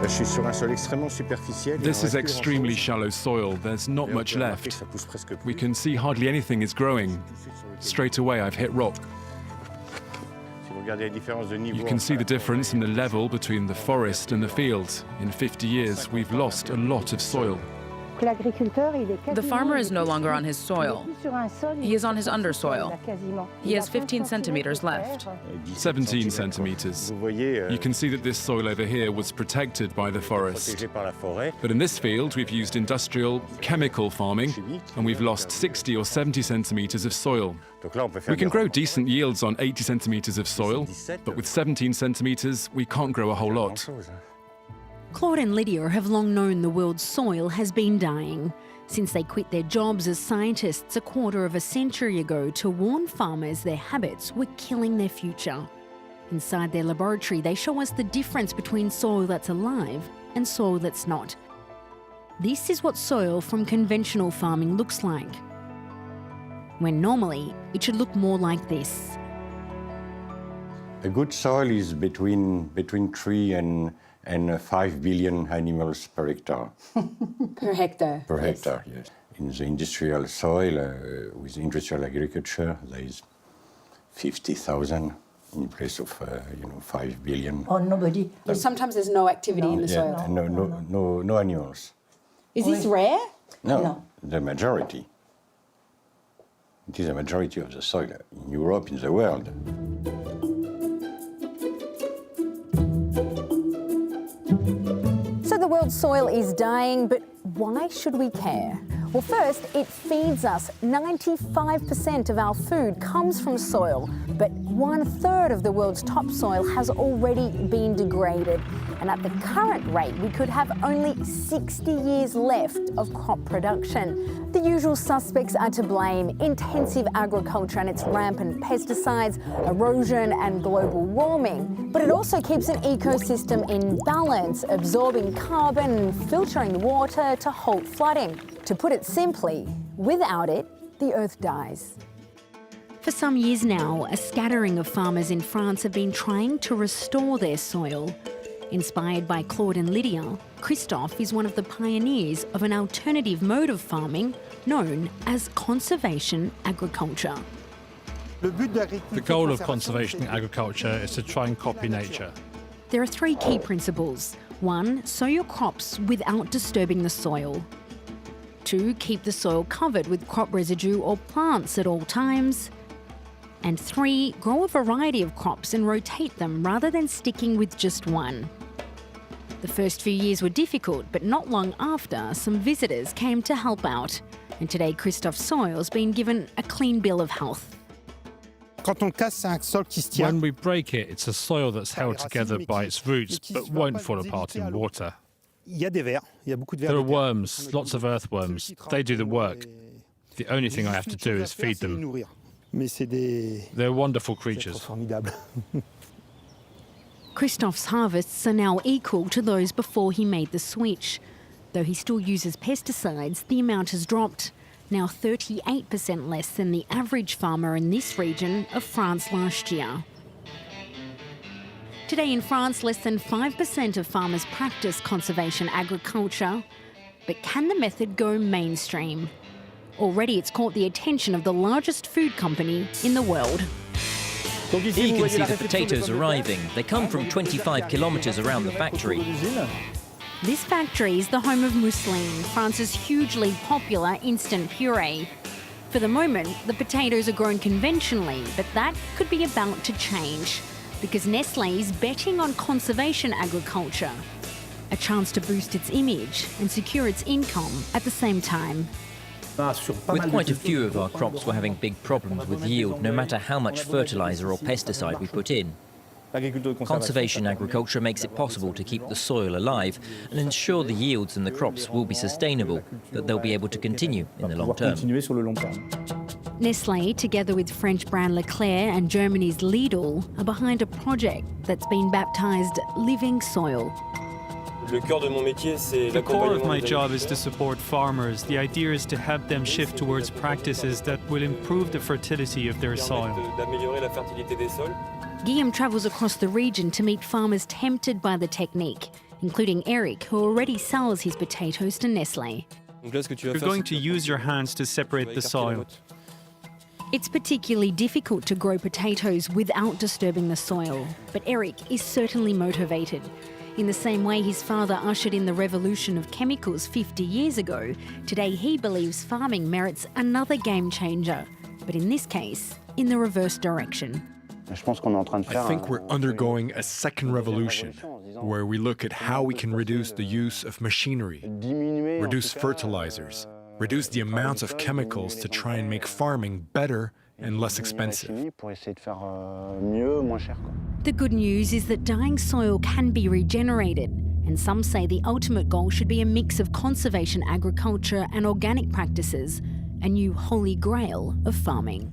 This is extremely shallow soil. There's not much left. We can see hardly anything is growing. Straight away, I've hit rock. You can see the difference in the level between the forest and the field. In 50 years, we've lost a lot of soil. The farmer is no longer on his soil. He is on his undersoil. He has 15 centimeters left. 17 centimeters. You can see that this soil over here was protected by the forest. But in this field, we've used industrial, chemical farming, and we've lost 60 or 70 centimeters of soil. We can grow decent yields on 80 centimeters of soil, but with 17 centimeters, we can't grow a whole lot. Claude and Lydia have long known the world's soil has been dying, since they quit their jobs as scientists a quarter of a century ago to warn farmers their habits were killing their future. Inside their laboratory, they show us the difference between soil that's alive and soil that's not. This is what soil from conventional farming looks like, when normally it should look more like this. A good soil is between 3 and 5 billion animals per hectare. Per hectare? Per hectare, yes. In the industrial soil, with industrial agriculture, there is 50,000 in place of 5 billion. Oh, nobody. Sometimes there's no activity in the soil. No animals. Is this rare? No, the majority. It is a majority of the soil in Europe, in the world. So the world's soil is dying, but why should we care? Well, first, it feeds us. 95% of our food comes from soil, but 1/3 of the world's topsoil has already been degraded. And at the current rate, we could have only 60 years left of crop production. The usual suspects are to blame: intensive agriculture and its rampant pesticides, erosion and global warming. But it also keeps an ecosystem in balance, absorbing carbon and filtering water to halt flooding. To put it simply, without it, the earth dies. For some years now, a scattering of farmers in France have been trying to restore their soil. Inspired by Claude and Lydia, Christophe is one of the pioneers of an alternative mode of farming known as conservation agriculture. The goal of conservation agriculture is to try and copy nature. There are 3 key principles. 1, sow your crops without disturbing the soil. 2, keep the soil covered with crop residue or plants at all times. And 3, grow a variety of crops and rotate them rather than sticking with just one. The first few years were difficult, but not long after, some visitors came to help out. And today, Christophe's soil's been given a clean bill of health. When we break it, it's a soil that's held together by its roots, but won't fall apart in water. There are worms, lots of earthworms. They do the work. The only thing I have to do is feed them. They're wonderful creatures. Christophe's harvests are now equal to those before he made the switch. Though he still uses pesticides, the amount has dropped, now 38% less than the average farmer in this region of France last year. Today in France, less than 5% of farmers practice conservation agriculture. But can the method go mainstream? Already it's caught the attention of the largest food company in the world. Here you can see the potatoes arriving. They come from 25 kilometers around the factory. This factory is the home of mousseline, France's hugely popular instant puree. For the moment, the potatoes are grown conventionally, but that could be about to change, because Nestlé is betting on conservation agriculture, a chance to boost its image and secure its income at the same time. With quite a few of our crops, we're having big problems with yield, no matter how much fertilizer or pesticide we put in. Conservation agriculture makes it possible to keep the soil alive and ensure the yields in the crops will be sustainable, that they'll be able to continue in the long term. Nestlé, together with French brand Leclerc and Germany's Lidl, are behind a project that's been baptised Living Soil. The core of my job is to support farmers. The idea is to help them shift towards practices that will improve the fertility of their soil. Guillaume travels across the region to meet farmers tempted by the technique. including Eric, who already sells his potatoes to Nestle. You're going to use your hands to separate the soil. It's particularly difficult to grow potatoes without disturbing the soil, but Eric is certainly motivated. In the same way his father ushered in the revolution of chemicals 50 years ago, today he believes farming merits another game changer, but in this case, in the reverse direction. I think we're undergoing a second revolution, where we look at how we can reduce the use of machinery, reduce fertilizers, reduce the amount of chemicals to try and make farming better and less expensive. The good news is that dying soil can be regenerated, and some say the ultimate goal should be a mix of conservation agriculture and organic practices, a new holy grail of farming.